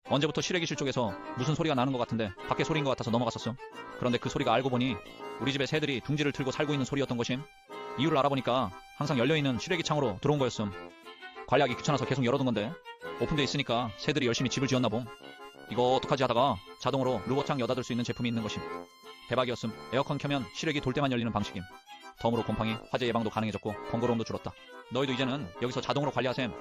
언제부터 실외기실 쪽에서 무슨 소리가 나는 것 같은데 밖에 소리인 것 같아서 넘어갔었음. 그런데 그 소리가 알고 보니 우리 집에 새들이 둥지를 틀고 살고 있는 소리였던 것임. 이유를 알아보니까 항상 열려있는 실외기 창으로 들어온 거였음. 관리하기 귀찮아서 계속 열어둔 건데 오픈돼 있으니까 새들이 열심히 집을 지었나 봄. 이거 어떡하지 하다가 자동으로 루버창 여닫을 수 있는 제품이 있는 것임. 대박이었음. 에어컨 켜면 실외기 돌 때만 열리는 방식임. 덤으로 곰팡이, 화재 예방도 가능해졌고 번거로움도 줄었다. 너희도 이제는 여기서 자동으로 관리하셈.